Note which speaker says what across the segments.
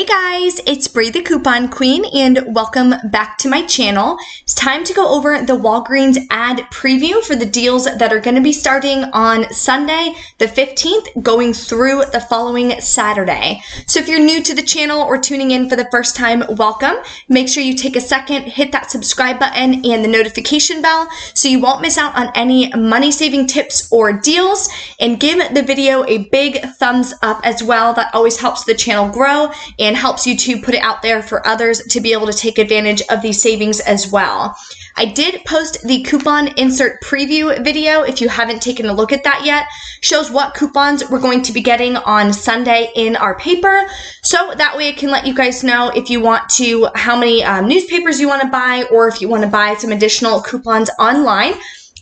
Speaker 1: guys, it's Bree the Coupon Queen and welcome back to my channel. It's time to go over the Walgreens ad preview for the deals that are going to be starting on Sunday the 15th going through the following Saturday. So if you're new to the channel or tuning in for the first time, welcome. Make sure you take a second, hit that subscribe button and the notification bell so you won't miss out on any money saving tips or deals, and give the video a big thumbs up as well. That always helps the channel grow and helps YouTube put it out there for others to be able to take advantage of these savings as well. I did post the coupon insert preview video. If you haven't taken a look at that yet, shows what coupons we're going to be getting on Sunday in our paper. So that way I can let you guys know if you want to, how many newspapers you want to buy, or if you want to buy some additional coupons online.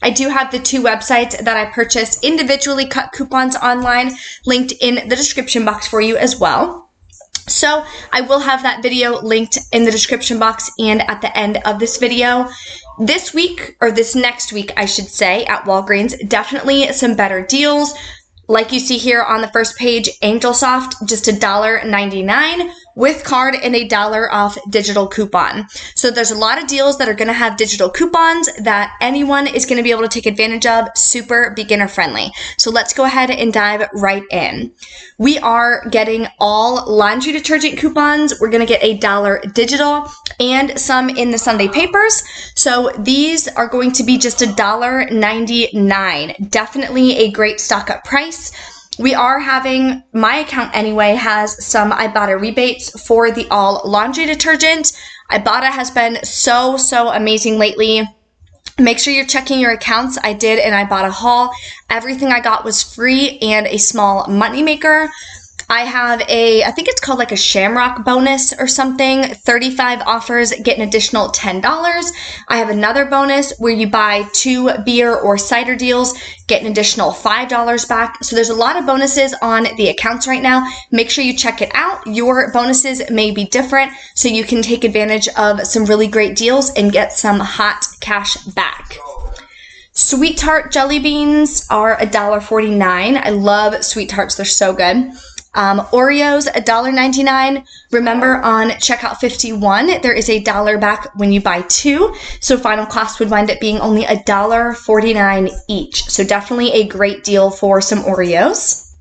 Speaker 1: I do have the two websites that I purchased individually cut coupons online linked in the description box for you as well. So I will have that video linked in the description box and at the end of this video. This week, or this next week, I should say, at Walgreens, definitely some better deals. Like you see here on the first page, Angel Soft, just $1.99 with card and $1 off digital coupon. So there's a lot of deals that are going to have digital coupons that anyone is going to be able to take advantage of, super beginner friendly. So let's go ahead and dive right in. We are getting all laundry detergent coupons. We're going to get $1 digital and some in the Sunday papers. So these are going to be just $1.99. Definitely a great stock up price. We are having, my account anyway, has some Ibotta rebates for the all laundry detergent. Ibotta has been so amazing lately. Make sure you're checking your accounts. I did an Ibotta haul. Everything I got was free and a small money maker. I have I think it's called like a Shamrock bonus or something. 35 offers get an additional $10. I have another bonus where you buy 2 beer or cider deals, get an additional $5 back. So there's a lot of bonuses on the accounts right now. Make sure you check it out. Your bonuses may be different, so you can take advantage of some really great deals and get some hot cash back. Sweet Tart jelly beans are $1.49. I love Sweet Tarts. They're so good. Oreos, $1.99. Remember on checkout 51, there is $1 back when you buy 2. So final cost would wind up being only $1.49 each. So definitely a great deal for some Oreos.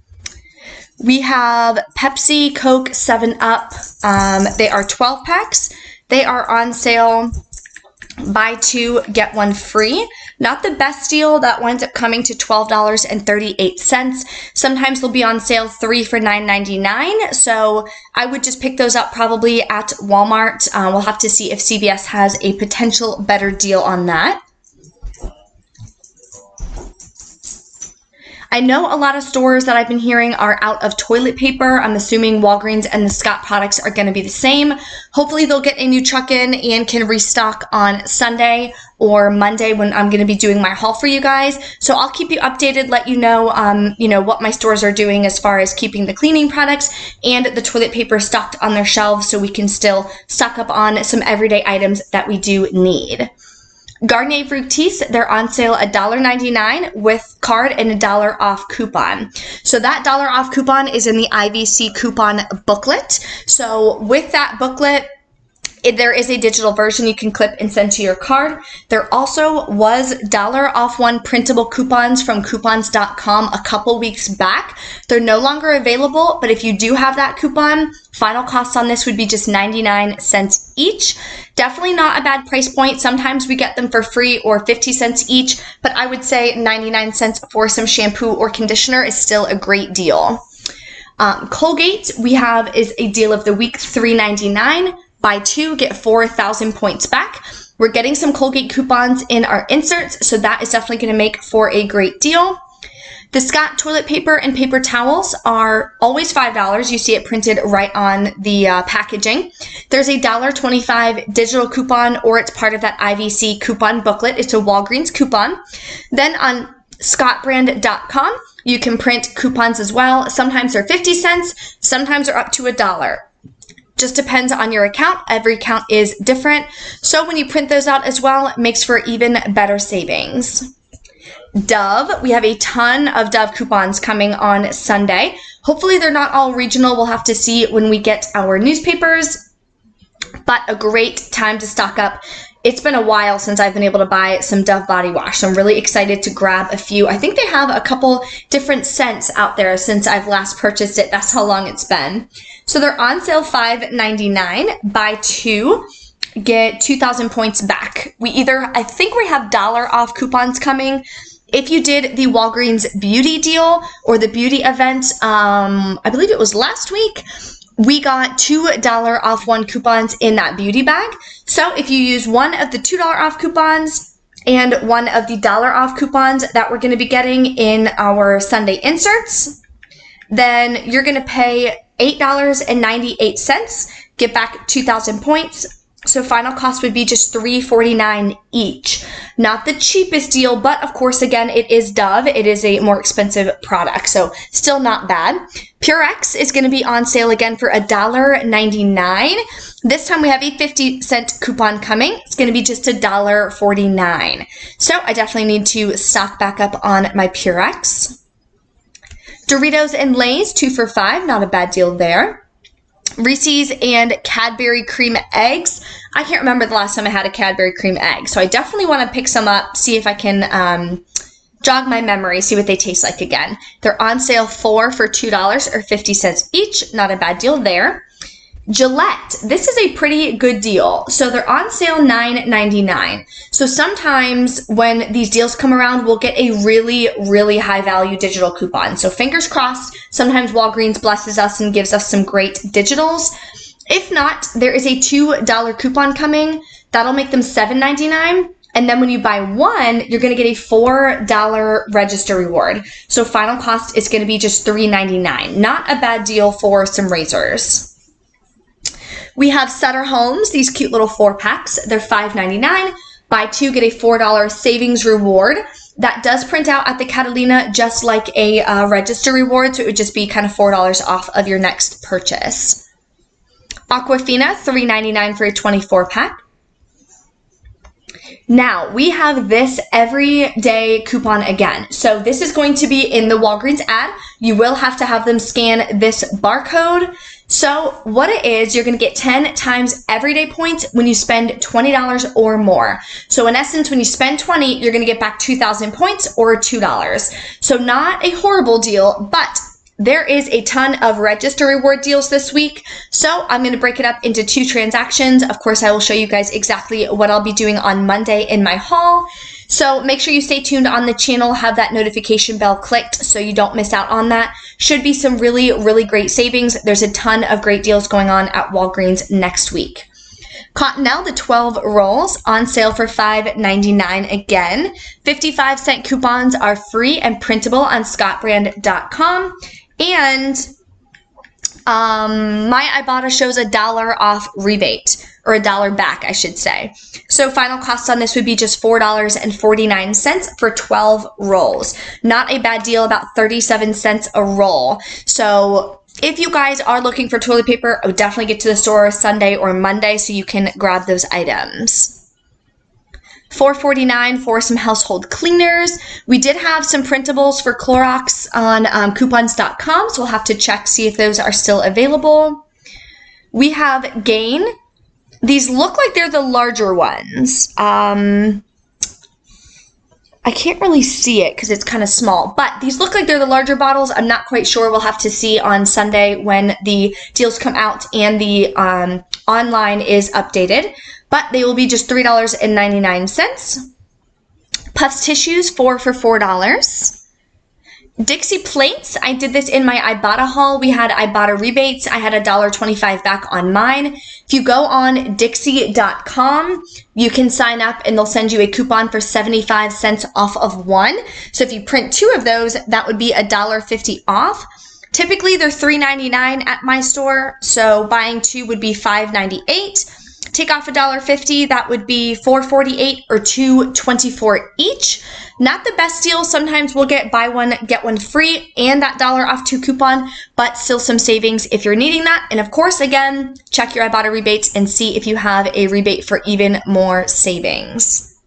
Speaker 1: We have Pepsi, Coke, 7-Up. They are 12 packs. They are on sale. Buy 2, get 1 free. Not the best deal. That winds up coming to $12.38. Sometimes they'll be on sale 3 for $9.99. So I would just pick those up probably at Walmart. We'll have to see if CVS has a potential better deal on that. I know a lot of stores that I've been hearing are out of toilet paper. I'm assuming Walgreens and the Scott products are going to be the same. Hopefully they'll get a new truck in and can restock on Sunday or Monday when I'm going to be doing my haul for you guys. So I'll keep you updated, let you know, what my stores are doing as far as keeping the cleaning products and the toilet paper stocked on their shelves so we can still stock up on some everyday items that we do need. Garnier Fructis, they're on sale $1.99 with card and $1 off coupon. So that $1 off coupon is in the IVC coupon booklet. So with that booklet, there is a digital version you can clip and send to your card. There also was $1 off 1 printable coupons from coupons.com a couple weeks back. They're no longer available, but if you do have that coupon, final costs on this would be just 99 cents each. Definitely not a bad price point. Sometimes we get them for free or 50 cents each, but I would say 99 cents for some shampoo or conditioner is still a great deal. Colgate, we have is a deal of the week, $3.99. Buy 2, get 4,000 points back. We're getting some Colgate coupons in our inserts, so that is definitely going to make for a great deal. The Scott toilet paper and paper towels are always $5. You see it printed right on the packaging. There's a $1.25 digital coupon, or it's part of that IVC coupon booklet. It's a Walgreens coupon. Then on scottbrand.com, you can print coupons as well. Sometimes they're 50 cents, sometimes they're up to $1. Just depends on your account. Every account is different. So when you print those out as well, it makes for even better savings. Dove, we have a ton of Dove coupons coming on Sunday. Hopefully they're not all regional. We'll have to see when we get our newspapers, but a great time to stock up. It's been a while since I've been able to buy some Dove body wash, so I'm really excited to grab a few. I think they have a couple different scents out there since I've last purchased it. That's how long it's been. So they're on sale $5.99. Buy two, get 2,000 points back. I think we have $1 off coupons coming. If you did the Walgreens beauty deal or the beauty event, I believe it was last week, we got $2 off one coupons in that beauty bag. So if you use one of the $2 off coupons and one of the $1 off coupons that we're going to be getting in our Sunday inserts, then you're going to pay $8.98, get back 2,000 points. So final cost would be just $3.49 each. Not the cheapest deal, but of course, again, it is Dove. It is a more expensive product, so still not bad. Purex is going to be on sale again for $1.99. This time we have a 50-cent coupon coming. It's going to be just $1.49. So I definitely need to stock back up on my Purex. Doritos and Lay's, 2 for $5. Not a bad deal there. Reese's and Cadbury cream eggs. I can't remember the last time I had a Cadbury cream egg, so I definitely want to pick some up, see if I can jog my memory, see what they taste like again. They're on sale 4 for $2 or 50 cents each. Not a bad deal there. Gillette, this is a pretty good deal. So they're on sale $9.99. So sometimes when these deals come around, we'll get a really, really high value digital coupon. So fingers crossed, sometimes Walgreens blesses us and gives us some great digitals. If not, there is a $2 coupon coming. That'll make them $7.99. And then when you buy one, you're going to get a $4 register reward. So final cost is going to be just $3.99. Not a bad deal for some razors. We have Sutter Homes, these cute little 4-packs. They're $5.99. Buy two, get a $4 savings reward. That does print out at the Catalina just like a register reward, so it would just be kind of $4 off of your next purchase. Aquafina, $3.99 for a 24-pack. Now, we have this everyday coupon again. So this is going to be in the Walgreens ad. You will have to have them scan this barcode. So what it is, you're going to get 10 times everyday points when you spend $20 or more. So in essence, when you spend 20, you're going to get back 2,000 points or $2. So not a horrible deal, but there is a ton of register reward deals this week. So I'm going to break it up into 2 transactions. Of course, I will show you guys exactly what I'll be doing on Monday in my haul. So make sure you stay tuned on the channel, have that notification bell clicked so you don't miss out on that. Should be some really, really great savings. There's a ton of great deals going on at Walgreens next week. Cottonelle, the 12 rolls, on sale for $5.99 again. 55-cent coupons are free and printable on scottbrand.com. And my Ibotta shows $1 off rebate, or $1 back, I should say. So final cost on this would be just $4.49 for 12 rolls. Not a bad deal, about 37 cents a roll. So if you guys are looking for toilet paper, I would definitely get to the store Sunday or Monday so you can grab those items. $4.49 for some household cleaners. We did have some printables for Clorox on coupons.com, so we'll have to check, see if those are still available. We have Gain. These look like they're the larger ones. I can't really see it because it's kind of small, but these look like they're the larger bottles. I'm not quite sure. We'll have to see on Sunday when the deals come out and the online is updated, but they will be just $3.99. Puffs tissues, 4 for $4. Dixie plates, I did this in my Ibotta haul. We had Ibotta rebates. I had $1.25 back on mine. If you go on Dixie.com, you can sign up and they'll send you a coupon for 75 cents off of one. So if you print 2 of those, that would be $1.50 off. Typically, they're $3.99 at my store, so buying 2 would be $5.98. Take off $1.50, that would be $4.48 or $2.24 each. Not the best deal. Sometimes we'll get buy one, get one free and that $1 off 2 coupon, but still some savings if you're needing that. And of course, again, check your Ibotta rebates and see if you have a rebate for even more savings.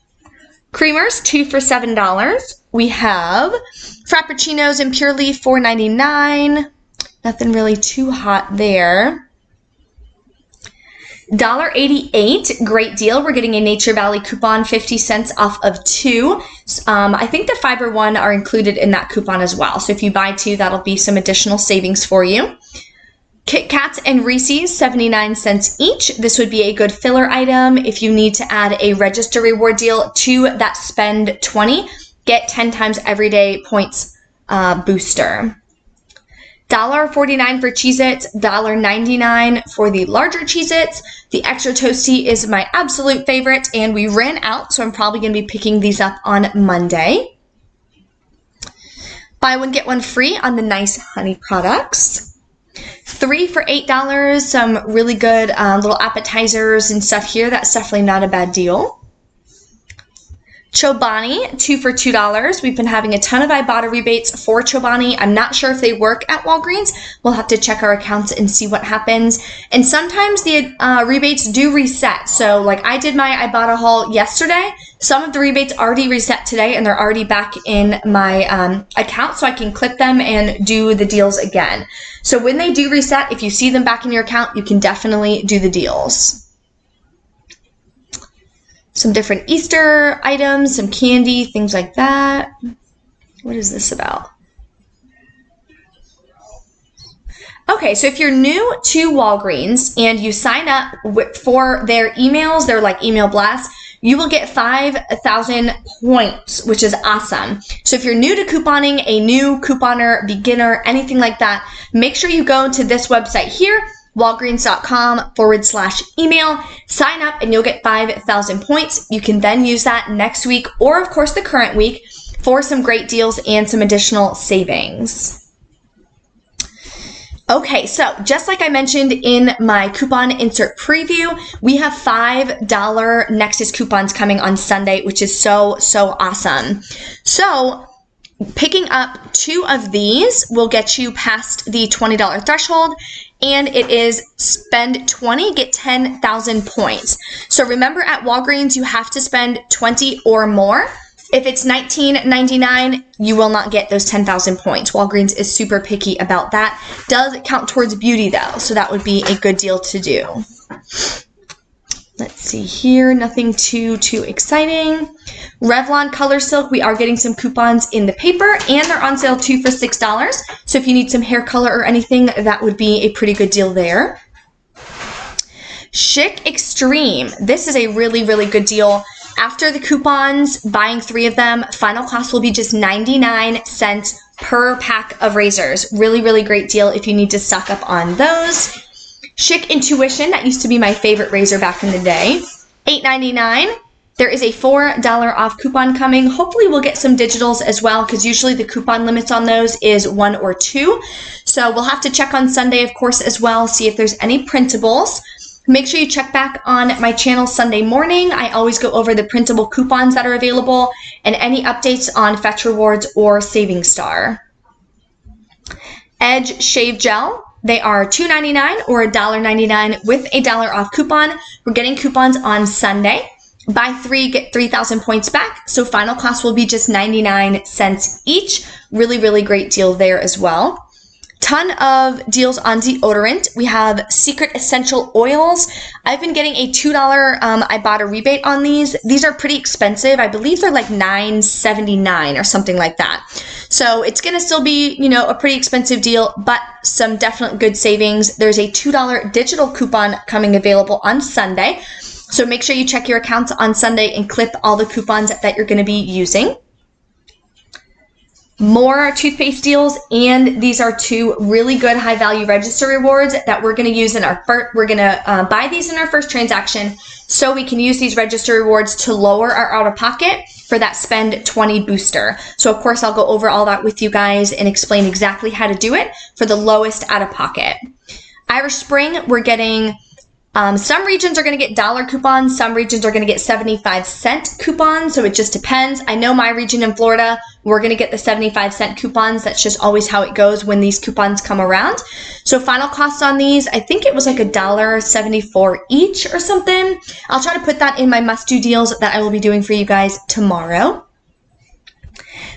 Speaker 1: Creamers, 2 for $7. We have Frappuccinos and Pure Leaf, $4.99. Nothing really too hot there. $1.88, great deal. We're getting a Nature Valley coupon, 50 cents off of 2. I think the Fiber One are included in that coupon as well. So if you buy 2, that'll be some additional savings for you. Kit Kats and Reese's, 79 cents each. This would be a good filler item if you need to add a register reward deal to that spend 20. Get 10 times everyday points booster. $1.49 for Cheez-Its, $1.99 for the larger Cheez-Its. The extra toasty is my absolute favorite, and we ran out, so I'm probably going to be picking these up on Monday. Buy one, get one free on the Nice Honey products. 3 for $8, some really good little appetizers and stuff here. That's definitely not a bad deal. Chobani, 2 for $2. We've been having a ton of Ibotta rebates for Chobani. I'm not sure if they work at Walgreens. We'll have to check our accounts and see what happens. And sometimes the rebates do reset. So like I did my Ibotta haul yesterday. Some of the rebates already reset today and they're already back in my account, so I can clip them and do the deals again. So when they do reset, if you see them back in your account, you can definitely do the deals. Some different Easter items, some candy, things like that. What is this about? Okay, so if you're new to Walgreens and you sign up for their emails, their like email blasts, you will get 5,000 points, which is awesome. So if you're new to couponing, a new couponer, beginner, anything like that, make sure you go to this website here, walgreens.com/email, sign up, and you'll get 5,000 points. You can then use that next week or, of course, the current week for some great deals and some additional savings. Okay, so just like I mentioned in my coupon insert preview, we have $5 Nexus coupons coming on Sunday, which is so awesome. So picking up 2 of these will get you past the $20 threshold, and it is spend 20, get 10,000 points. So remember, at Walgreens, you have to spend 20 or more. If it's $19.99, you will not get those 10,000 points. Walgreens is super picky about that. Does count towards beauty though, so that would be a good deal to do. Let's see here, nothing too exciting. Revlon Color Silk, we are getting some coupons in the paper, and they're on sale 2 for $6. So if you need some hair color or anything, that would be a pretty good deal there. Chic Extreme, this is a really good deal. After the coupons, buying 3 of them, final cost will be just 99 cents per pack of razors. Really great deal if you need to stock up on those. Chic Intuition, that used to be my favorite razor back in the day, $8.99. There is a $4 off coupon coming. Hopefully we'll get some digitals as well, because usually the coupon limits on those is 1 or 2. So we'll have to check on Sunday, of course, as well, see if there's any printables. Make sure you check back on my channel Sunday morning. I always go over the printable coupons that are available and any updates on Fetch Rewards or Saving Star. Edge Shave Gel. They are $2.99 or $1.99 with a $1 off coupon. We're getting coupons on Sunday. Buy 3, get 3,000 points back. So final cost will be just 99 cents each. Really great deal there as well. Ton of deals on deodorant. We have Secret Essential Oils. I've been getting a $2 Ibotta rebate on these. These are pretty expensive. I believe they're like $9.79 or something like that. So it's going to still be, you know, a pretty expensive deal, but some definite good savings. There's a $2 digital coupon coming available on Sunday. So make sure you check your accounts on Sunday and clip all the coupons that you're going to be using. More toothpaste deals, and these are 2 really good high value register rewards that we're going to use in our first. We're going to buy these in our first transaction, so we can use these register rewards to lower our out of pocket for that spend 20 booster. So of course I'll go over all that with you guys and explain exactly how to do it for the lowest out of pocket. Irish Spring, we're getting some regions are going to get dollar coupons, some regions are going to get 75-cent coupons, so it just depends. I know my region in Florida, we're going to get the 75-cent coupons. That's just always how it goes when these coupons come around. So final cost on these, I think it was like $1.74 each or something. I'll try to put that in my must-do deals that I will be doing for you guys tomorrow.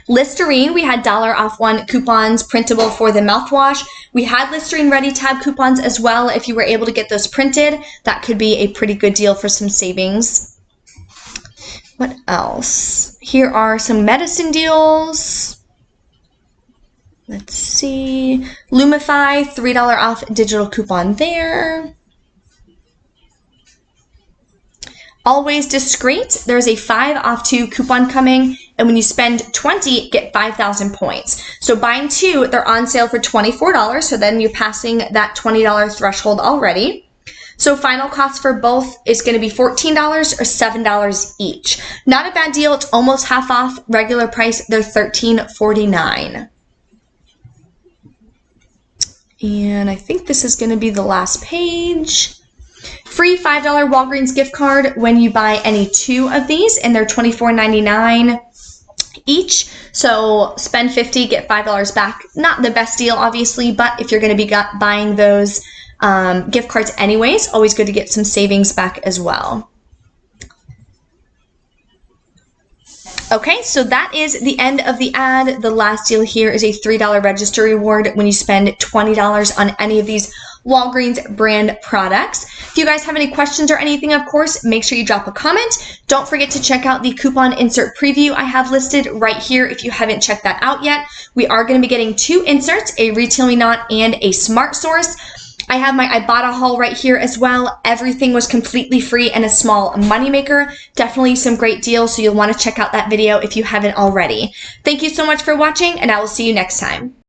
Speaker 1: Listerine, we had $1 off 1 coupons printable for the mouthwash. We had Listerine Ready tab coupons as well. If you were able to get those printed, that could be a pretty good deal for some savings. What else? Here are some medicine deals. Let's see. Lumify, $3 off digital coupon there. Always Discreet, there's a 5 off 2 coupon coming, and when you spend 20, get 5,000 points. So buying 2, they're on sale for $24, so then you're passing that $20 threshold already. So final cost for both is going to be $14 or $7 each. Not a bad deal. It's almost half off regular price. They're $13.49. And I think this is going to be the last page. Free $5 Walgreens gift card when you buy any 2 of these, and they're $24.99 each. So spend $50, get $5 back. Not the best deal, obviously, but if you're going to be buying those gift cards anyways, always good to get some savings back as well. Okay, so that is the end of the ad. The last deal here is a $3 register reward when you spend $20 on any of these Walgreens brand products. If you guys have any questions or anything, of course, make sure you drop a comment. Don't forget to check out the coupon insert preview I have listed right here if you haven't checked that out yet. We are going to be getting 2 inserts, a Retail Me Not and a Smart Source. I have my Ibotta haul right here as well. Everything was completely free and a small moneymaker. Definitely some great deals, so you'll want to check out that video if you haven't already. Thank you so much for watching, and I will see you next time.